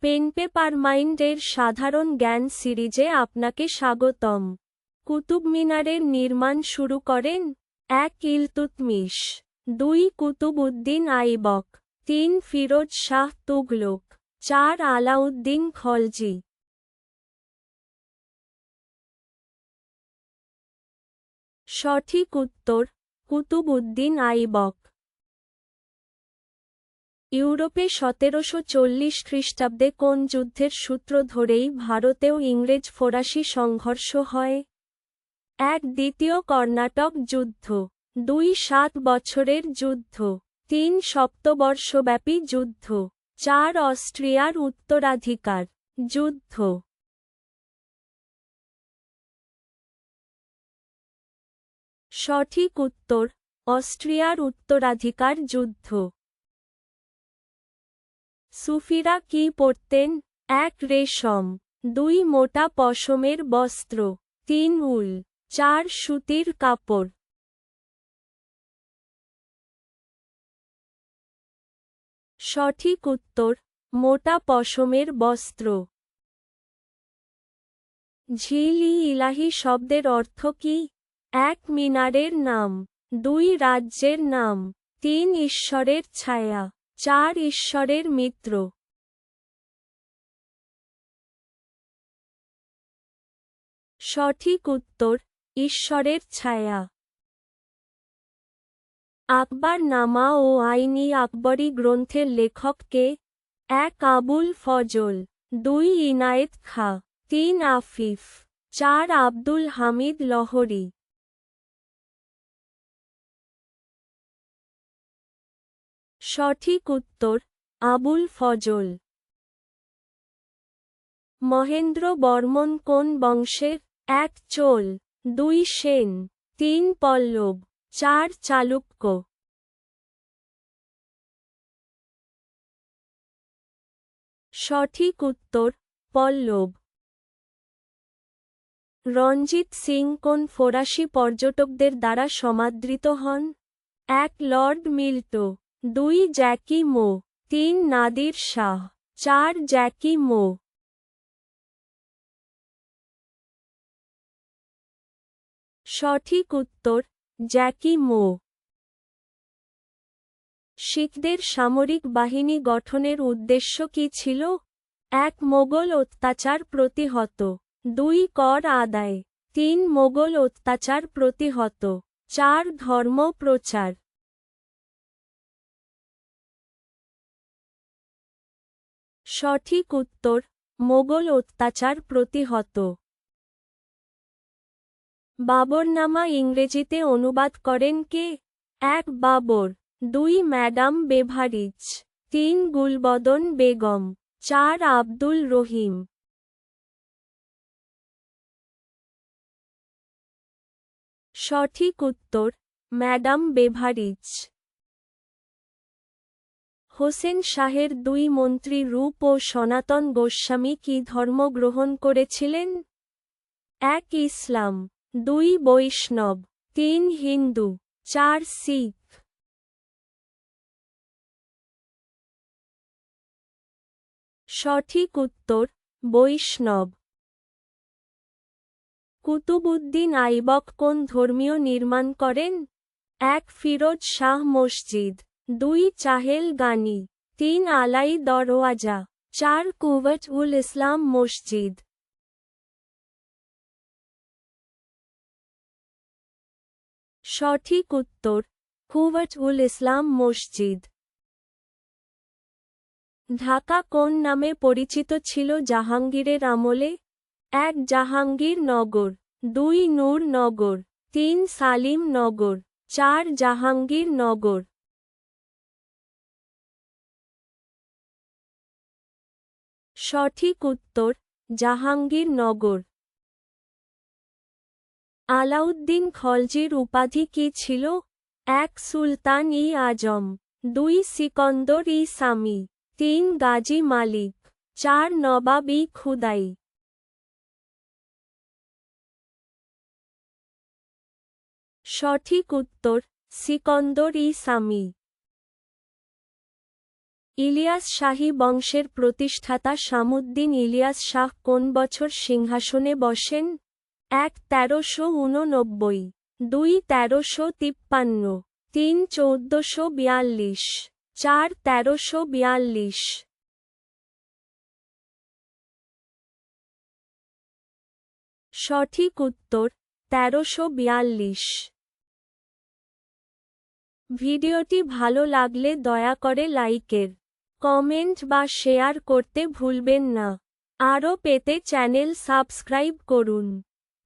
Pen paper মাইন্ডের সাধারণ জ্ঞান সিরিজে আপনাকে স্বাগতম। কুতুব মিনারের নির্মাণ শুরু করেন ১ ইলতুৎমিশ, ২ কুতুব উদ্দিন আইবক, ৩ ফিরোজ শাহ তুঘলক, ৪ আলাউদ্দিন খলজি। সঠিক উত্তর কুতুব উদ্দিন আইবক। ইউরোপে ১৭৪০ খ্রিস্টাব্দে কোন যুদ্ধের সূত্র ধরেই ভারতেও ইংরেজ ফরাসি সংঘর্ষ হয়? ১ দ্বিতীয় কর্ণাটক যুদ্ধ, ২ ৭ বছরের যুদ্ধ, ৩ সপ্তবর্ষব্যাপী যুদ্ধ, ৪ অস্ট্রিয়ার উত্তরাধিকার যুদ্ধ। সঠিক উত্তর অস্ট্রিয়ার উত্তরাধিকার যুদ্ধ। সুফিরা কি পরতেন? ১ রেশম, ২ মোটা পশমের বস্ত্র, ৩ উল, ৪ সুতির কাপড়। সঠিক উত্তর মোটা পশমের বস্ত্র। ঝিল-ই ইলাহি শব্দের অর্থ কি? ১ মিনারের নাম, ২ রাজ্যের নাম, ৩ ঈশ্বরের ছায়া, ৪ ঈশ্বরের মিত্র। সঠিক উত্তর ঈশ্বরের ছায়া। আকবর নামা ও আইন-ই আকবরী গ্রন্থের লেখক কে? ১ আবুল ফজল, ২ ইনায়েত খাঁ, ৩ আফিফ, ৪ আব্দুল হামিদ লহরী। সঠিক উত্তর আবুল ফজল। মহেন্দ্র বর্মন কোন বংশের? ১ চোল, ২ সেন, ৩ পল্লব, ৪ চালুক্য। সঠিক উত্তর পল্লব। রঞ্জিত সিং কোন ফরাসি পর্যটকদের দ্বারা সমাদৃত হন? ১ লর্ড মিল্টো, ২ জ্যাকি মো, ৩ নাদির শাহ, ৪ জ্যাকি মো। সঠিক উত্তর জ্যাকি মো। শিখদের সামরিক বাহিনী গঠনের উদ্দেশ্য কি ছিল? ১ মোগল অত্যাচার প্রতিহত, ২ কর আদায়, ৩ মোগল অত্যাচার প্রতিহত, ৪ ধর্ম প্রচার। সঠিক উত্তর মোগল অত্যাচার প্রতিহত। বাবরনামা ইংরেজিতে অনুবাদ করেন কে? ১ বাবর, ২ ম্যাডাম বেভারিজ, ৩ গুলবদন বেগম, ৪ আব্দুল রহিম। সঠিক উত্তর ম্যাডাম বেভারিজ। হোসেন শাহের ২ মন্ত্রী রূপ ও সনাতন গোস্বামী কি ধর্ম গ্রহণ করেছিলেন? ১ ইসলাম, ২ বৈষ্ণব, ৩ হিন্দু, ৪ শিখ। সঠিক উত্তর বৈষ্ণব। কুতুব উদ্দিন আইবক কোন ধর্মীয় নির্মাণ করেন? ১ ফিরোজ শাহ মসজিদ, ২ চাহেল গানি, ৩ আলাই দরওয়াজা, ৪ কুওয়াত উল ইসলাম মসজিদ। সঠিক উত্তর কুওয়াত উল ইসলাম মসজিদ। ঢাকা কোন নামে পরিচিত ছিল জাহাঙ্গীরের আমলে? ১ জাহাঙ্গীর নগর, ২ নূর নগর, ৩ সালিম নগর, ৪ জাহাঙ্গীর নগর। সঠিক উত্তর জাহাঙ্গীর নগর। আলাউদ্দিন খলজির উপাধি কি ছিল? ১ সুলতান-ই আজম, ২ সিকন্দর-ই সামি, ৩ গাজী মালিক, ৪ নবাব-ই খুদাই। সঠিক উত্তর সিকন্দর-ই সামি। ইলিয়াস শাহী বংশের প্রতিষ্ঠাতা শামুদ্দিন ইলিয়াস শাহ কোন বছর সিংহাসনে বসেন? ১. ১৩৮৯, ২. ১৩৫৩, ৩. ১৪৪২, ৪. ১৩৪২। সঠিক উত্তর ১৩৪২। ভিডিওটি ভালো লাগলে দয়া করে লাইকের, কমেন্ট বা শেয়ার করতে ভুলবেন না। আরও পেতে চ্যানেল সাবস্ক্রাইব করুন।